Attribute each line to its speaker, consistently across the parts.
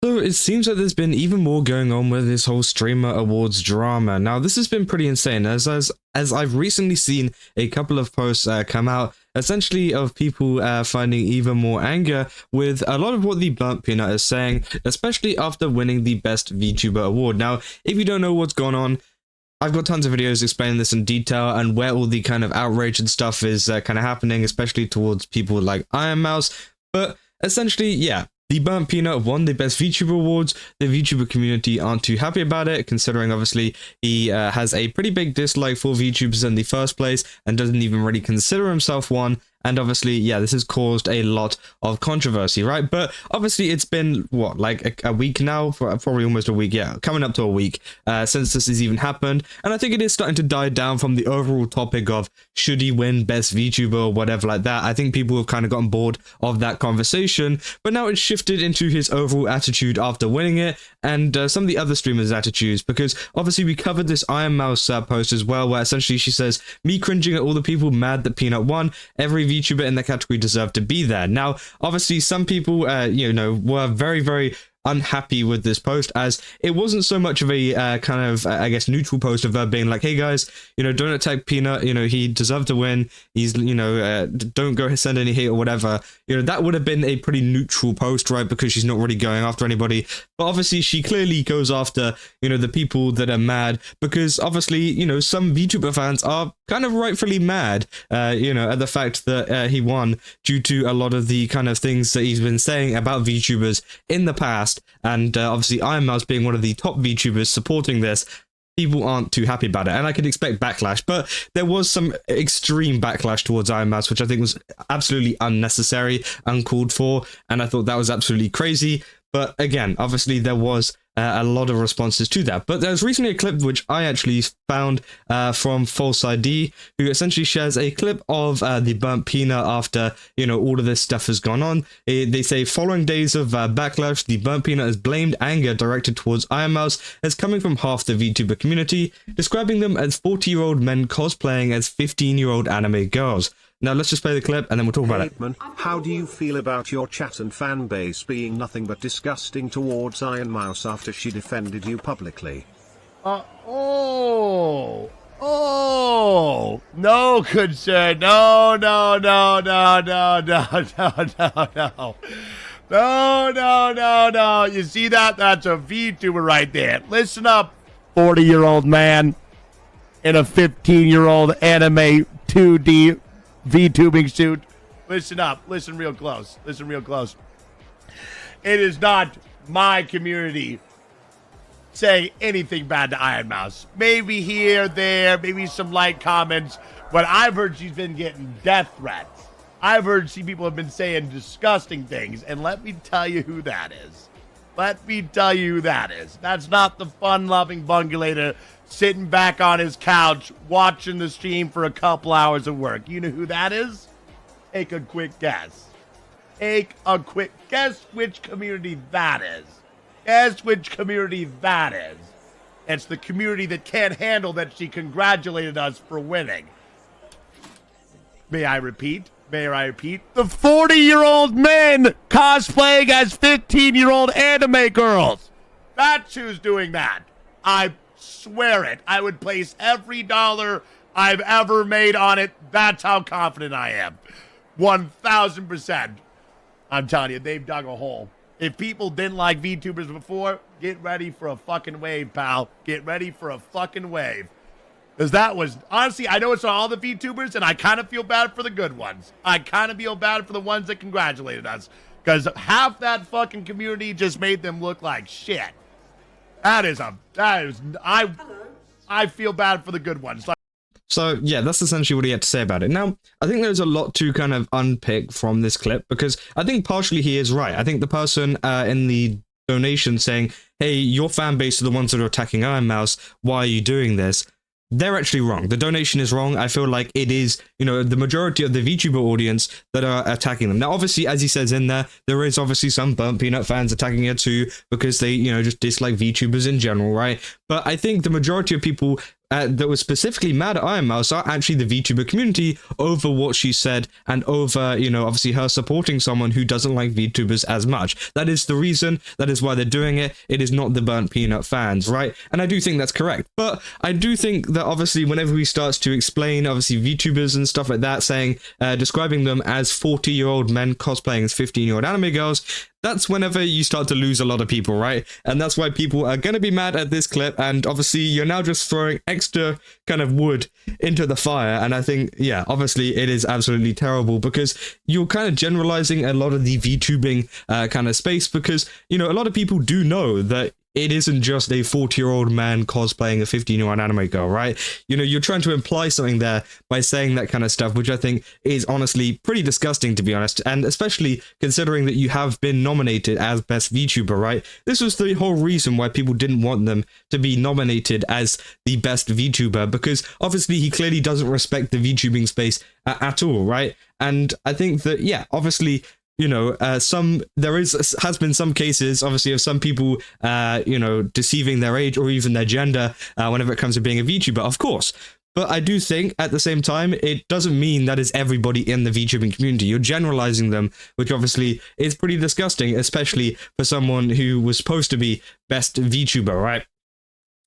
Speaker 1: So it seems like there's been even more going on with this whole streamer awards drama. Now this has been pretty insane as I've recently seen a couple of posts come out essentially of people finding even more anger with a lot of what TheBurntPeanut is saying, especially after winning the best VTuber award. Now, if you don't know what's gone on, I've got tons of videos explaining this in detail and where all the kind of outrage and stuff is kind of happening, especially towards people like Ironmouse. But essentially, yeah, TheBurntPeanut won the best VTuber awards. The VTuber community aren't too happy about it, considering obviously he has a pretty big dislike for VTubers in the first place and doesn't even really consider himself one. And obviously, yeah, this has caused a lot of controversy, right? But obviously, it's been, what, like a week now? Probably almost a week, yeah, coming up to a week since this has even happened. And I think it is starting to die down from the overall topic of should he win best VTuber or whatever like that. I think people have kind of gotten bored of that conversation. But now it's shifted into his overall attitude after winning it and some of the other streamers' attitudes. Because obviously, we covered this Ironmouse post as well, where essentially she says, me cringing at all the people mad that Peanut won. Every VTuber in the category deserved to be there. Now, obviously, some people, were very, very unhappy with this post, as it wasn't so much of a kind of, I guess, neutral post of her being like, hey guys, don't attack Peanut, he deserved to win, he's, don't go send any hate or whatever. That would have been a pretty neutral post, right? Because she's not really going after anybody. But obviously, she clearly goes after, the people that are mad, because obviously, some VTuber fans are kind of rightfully mad, at the fact that he won due to a lot of the kind of things that he's been saying about VTubers in the past. And obviously Ironmouse being one of the top VTubers supporting this, people aren't too happy about it, and I could expect backlash. But there was some extreme backlash towards Ironmouse, which I think was absolutely unnecessary, uncalled for, and I thought that was absolutely crazy. But again, obviously there was a lot of responses to that. But there's recently a clip which I actually found from False ID, who essentially shares a clip of TheBurntPeanut after, all of this stuff has gone on. They say, following days of backlash, TheBurntPeanut has blamed anger directed towards Ironmouse as coming from half the VTuber community, describing them as 40-year-old men cosplaying as 15-year-old anime girls. Now let's just play the clip and then we'll talk about it.
Speaker 2: How do you feel about your chat and fan base being nothing but disgusting towards Ironmouse after she defended you publicly?
Speaker 3: No, good sir. No. You see that? That's a VTuber right there. Listen up, 40-year-old man in a 15-year-old anime 2D VTubing suit. Listen up. Listen real close. It is not my community saying anything bad to Ironmouse. Maybe here, there, maybe some light comments, but I've heard she's been getting death threats. I've heard people have been saying disgusting things, and let me tell you who that is. That's not the fun-loving bungulator sitting back on his couch watching the stream for a couple hours of work. You know who that is? Take a quick guess. Guess which community that is. It's the community that can't handle that she congratulated us for winning. May I repeat? The 40-year-old men cosplaying as 15-year-old anime girls. That's who's doing that. I swear it. I would place every dollar I've ever made on it. That's how confident I am. 1,000%. I'm telling you, they've dug a hole. If people didn't like VTubers before, get ready for a fucking wave, pal. Get ready for a fucking wave. Because that was, honestly, I know it's not all the VTubers, and I kind of feel bad for the good ones. I kind of feel bad for the ones that congratulated us. Because half that fucking community just made them look like shit. I feel bad for the good ones.
Speaker 1: So yeah, that's essentially what he had to say about it. Now, I think there's a lot to kind of unpick from this clip, because I think partially he is right. I think the person in the donation saying, hey, your fan base are the ones that are attacking Ironmouse, why are you doing this? They're actually wrong. The donation is wrong. I feel like it is, the majority of the VTuber audience that are attacking them. Now, obviously, as he says in there is obviously some TheBurntPeanut fans attacking it too, because they, just dislike VTubers in general, right? But I think the majority of people that was specifically mad at Ironmouse are actually the VTuber community over what she said and over, you know, obviously her supporting someone who doesn't like VTubers as much. That is the reason. That is why they're doing it. It is not the Burnt Peanut fans, right? And I do think that's correct. But I do think that obviously whenever he starts to explain, obviously VTubers and stuff like that, saying, describing them as 40-year-old men cosplaying as 15-year-old anime girls, that's whenever you start to lose a lot of people, right? And that's why people are going to be mad at this clip, and obviously you're now just throwing extra kind of wood into the fire. And I think, yeah, obviously it is absolutely terrible because you're kind of generalizing a lot of the VTubing kind of space, because, you know, a lot of people do know that it isn't just a 40-year-old man cosplaying a 15-year-old anime girl, right? You know, you're trying to imply something there by saying that kind of stuff, which I think is honestly pretty disgusting, to be honest, and especially considering that you have been nominated as Best VTuber, right? This was the whole reason why people didn't want them to be nominated as the Best VTuber, because obviously he clearly doesn't respect the VTubing space at all, right? And I think that, yeah, obviously, you know, has been some cases, obviously, of some people, you know, deceiving their age or even their gender whenever it comes to being a VTuber, of course. But I do think at the same time, it doesn't mean that is everybody in the VTubing community. You're generalizing them, which obviously is pretty disgusting, especially for someone who was supposed to be Best VTuber, right?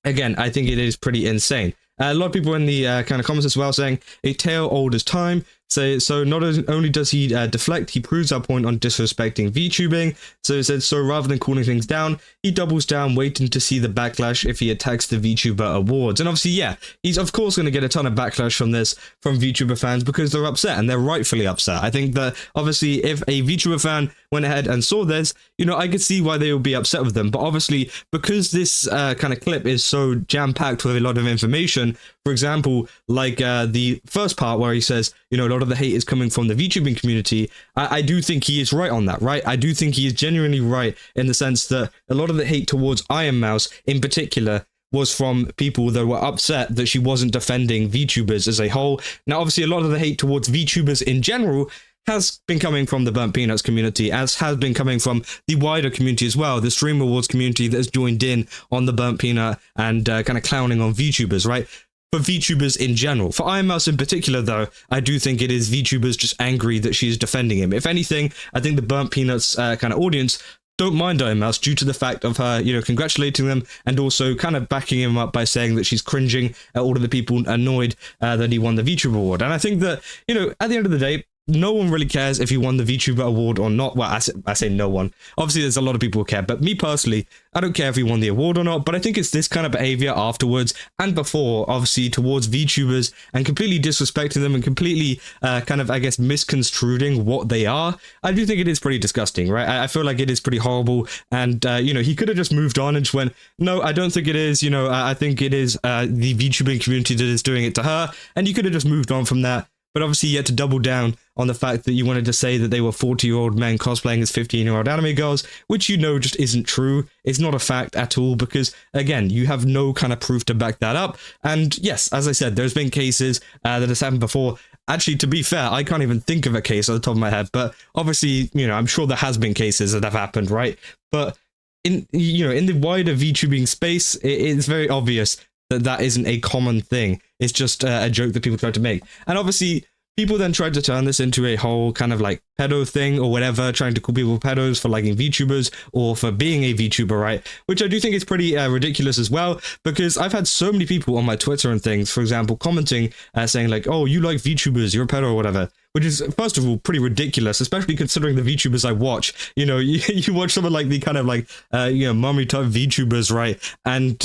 Speaker 1: Again, I think it is pretty insane. A lot of people in the kind of comments as well saying, a tale old as time. So not only does he deflect, he proves our point on disrespecting VTubing. So it said, so rather than cooling things down, he doubles down, waiting to see the backlash if he attacks the VTuber awards. And obviously, yeah, he's of course going to get a ton of backlash from this from VTuber fans because they're upset, and they're rightfully upset. I think that obviously if a VTuber fan went ahead and saw this, you know, I could see why they would be upset with them. But obviously, because this kind of clip is so jam-packed with a lot of information, for example, like the first part where he says, you know, a lot of the hate is coming from the VTubing community, I do think he is right on that, right? I do think he is genuinely right in the sense that a lot of the hate towards Ironmouse in particular was from people that were upset that she wasn't defending VTubers as a whole. Now, obviously, a lot of the hate towards VTubers in general has been coming from the Burnt Peanuts community, as has been coming from the wider community as well, the Stream Awards community that has joined in on the Burnt Peanut and kind of clowning on VTubers, right? For VTubers in general. For Ironmouse in particular, though, I do think it is VTubers just angry that she's defending him. If anything, I think the Burnt Peanuts kind of audience don't mind Ironmouse due to the fact of her, you know, congratulating them and also kind of backing him up by saying that she's cringing at all of the people annoyed that he won the VTuber award. And I think that, you know, at the end of the day, no one really cares if he won the VTuber award or not. Well, I say no one. Obviously, there's a lot of people who care, but me personally, I don't care if he won the award or not, but I think it's this kind of behavior afterwards and before, obviously, towards VTubers and completely disrespecting them and completely kind of, I guess, misconstruing what they are. I do think it is pretty disgusting, right? I feel like it is pretty horrible. And, you know, he could have just moved on and just went, no, I don't think it is. You know, I think it is the VTubing community that is doing it to her. And you could have just moved on from that. But obviously you had to double down on the fact that you wanted to say that they were 40-year-old men cosplaying as 15-year-old anime girls, which you know just isn't true. It's not a fact at all because, again, you have no kind of proof to back that up. And yes, as I said, there's been cases that has happened before. Actually, to be fair, I can't even think of a case on the top of my head, but obviously, you know, I'm sure there has been cases that have happened, right? But in, you know, in the wider VTubing space, it's very obvious that isn't a common thing. It's just a joke that people try to make. And obviously, people then tried to turn this into a whole kind of like pedo thing or whatever, trying to call people pedos for liking VTubers or for being a VTuber, right? Which I do think is pretty ridiculous as well, because I've had so many people on my Twitter and things, for example, commenting, saying like, oh, you like VTubers, you're a pedo or whatever. Which is, first of all, pretty ridiculous, especially considering the VTubers I watch. You know, you watch someone like the kind of like, you know, mummy type VTubers, right? And,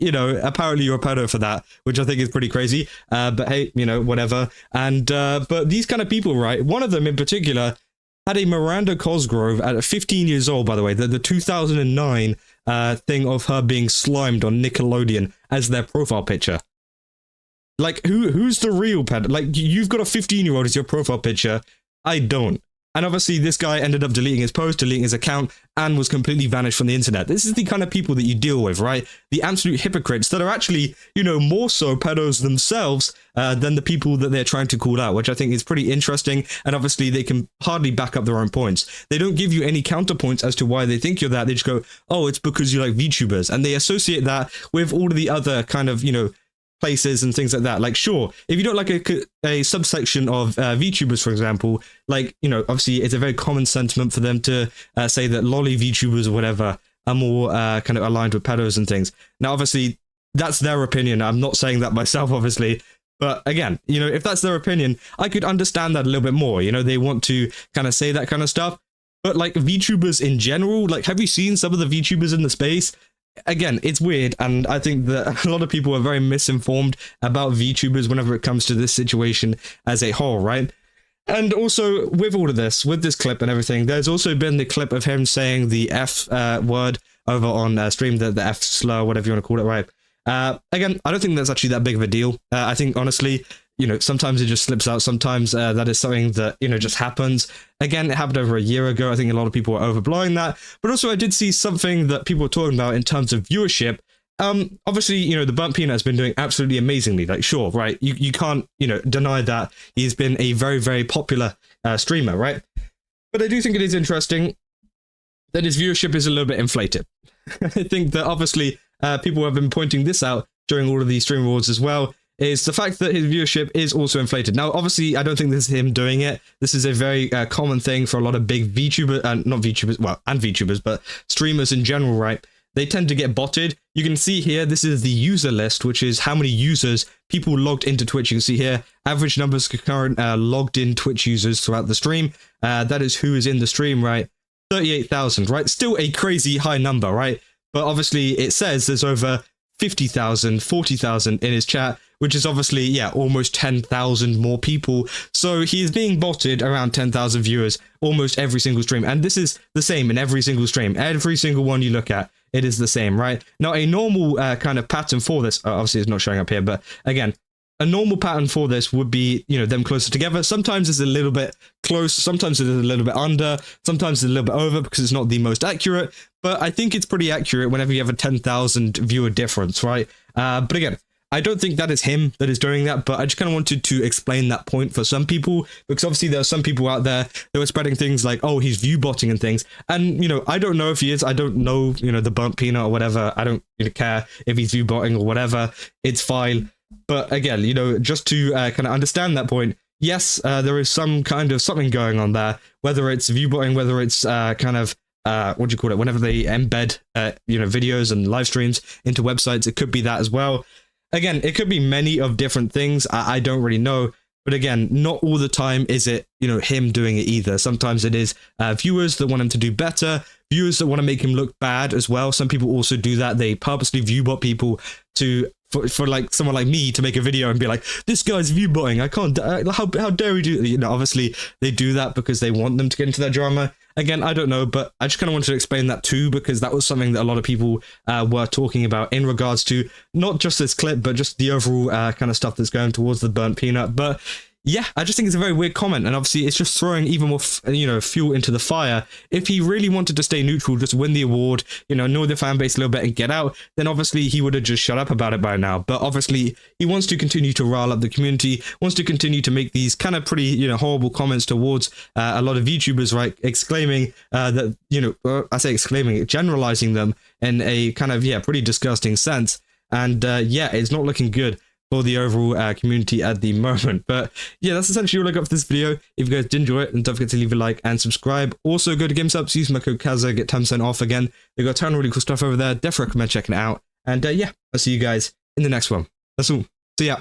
Speaker 1: you know, apparently you're a pedo for that, which I think is pretty crazy. But hey, you know, whatever. And, but these kind of people, right? One of them in particular had a Miranda Cosgrove at 15 years old, by the way, the 2009 thing of her being slimed on Nickelodeon as their profile picture. Like, who's the real pet? Like, you've got a 15-year-old as your profile picture. I don't. And obviously, this guy ended up deleting his post, deleting his account, and was completely vanished from the internet. This is the kind of people that you deal with, right? The absolute hypocrites that are actually, you know, more so pedos themselves than the people that they're trying to call out, which I think is pretty interesting. And obviously, they can hardly back up their own points. They don't give you any counterpoints as to why they think you're that. They just go, oh, it's because you like VTubers. And they associate that with all of the other kind of, you know, places and things like that. Like, sure, if you don't like a subsection of VTubers, for example, like, you know, obviously it's a very common sentiment for them to say that lolly VTubers or whatever are more kind of aligned with pedos and things. Now, obviously, that's their opinion. I'm not saying that myself, obviously. But again, you know, if that's their opinion, I could understand that a little bit more. You know, they want to kind of say that kind of stuff. But like VTubers in general, like, have you seen some of the VTubers in the space? Again, it's weird, and I think that a lot of people are very misinformed about VTubers whenever it comes to this situation as a whole, right? And also, with all of this, with this clip and everything, there's also been the clip of him saying the F word over on stream, the F slur, whatever you want to call it, right? Again, I don't think that's actually that big of a deal. I think, honestly, you know, sometimes it just slips out. Sometimes that is something that, you know, just happens. Again, it happened over a year ago. I think a lot of people were overblowing that. But also, I did see something that people were talking about in terms of viewership. Obviously, you know, TheBurntPeanut has been doing absolutely amazingly. Like, sure, right? You can't, you know, deny that he's been a very, very popular streamer, right? But I do think it is interesting that his viewership is a little bit inflated. I think that obviously people have been pointing this out during all of these stream awards as well, is the fact that his viewership is also inflated. Now, obviously, I don't think this is him doing it. This is a very common thing for a lot of big VTubers, not VTubers, well, and VTubers, but streamers in general, right? They tend to get botted. You can see here, this is the user list, which is how many users, people logged into Twitch. You can see here, average numbers of current logged in Twitch users throughout the stream. That is who is in the stream, right? 38,000, right? Still a crazy high number, right? But obviously, it says there's over 50,000, 40,000 in his chat, which is obviously, yeah, almost 10,000 more people. So he is being botted around 10,000 viewers almost every single stream. And this is the same in every single stream. Every single one you look at, it is the same, right? Now, a normal kind of pattern for this, obviously it's not showing up here, but again, a normal pattern for this would be, you know, them closer together. Sometimes it's a little bit close, sometimes it's a little bit under, sometimes it's a little bit over because it's not the most accurate. But I think it's pretty accurate whenever you have a 10,000 viewer difference, right? But again, I don't think that is him that is doing that, but I just kind of wanted to explain that point for some people, because obviously there are some people out there that were spreading things like, oh, he's view botting and things. And, you know, I don't know if he is. I don't know, you know, TheBurntPeanut or whatever. I don't care if he's view botting or whatever. It's fine. But again, you know, just to kind of understand that point, yes, there is some kind of something going on there, whether it's view botting, whether it's kind of, what do you call it? Whenever they embed, you know, videos and live streams into websites, it could be that as well. Again, it could be many of different things. I don't really know. But again, not all the time is it, you know, him doing it either. Sometimes it is viewers that want him to do better, viewers that want to make him look bad as well. Some people also do that. They purposely view bot people to, for like someone like me to make a video and be like, this guy's view botting. I can't, how dare we do, you know, obviously they do that because they want them to get into that drama. Again, I don't know, but I just kind of wanted to explain that too, because that was something that a lot of people were talking about in regards to not just this clip, but just the overall kind of stuff that's going towards TheBurntPeanut. But yeah, I just think it's a very weird comment, and obviously it's just throwing even more, you know, fuel into the fire. If he really wanted to stay neutral, just win the award, you know the fan base a little bit and get out, then obviously he would have just shut up about it by now. But obviously he wants to continue to rile up the community, wants to continue to make these kind of pretty, you know, horrible comments towards a lot of VTubers, right? Exclaiming that, you know, I say exclaiming, generalizing them in a kind of, yeah, pretty disgusting sense. And yeah, it's not looking good for the overall community at the moment. But yeah, that's essentially all I got for this video. If you guys did enjoy it, then don't forget to leave a like and subscribe. Also, go to GameSups, use my code Kaza, get 10% off again. They've got a ton of really cool stuff over there. Definitely recommend checking it out. And yeah, I'll see you guys in the next one. That's all. See ya.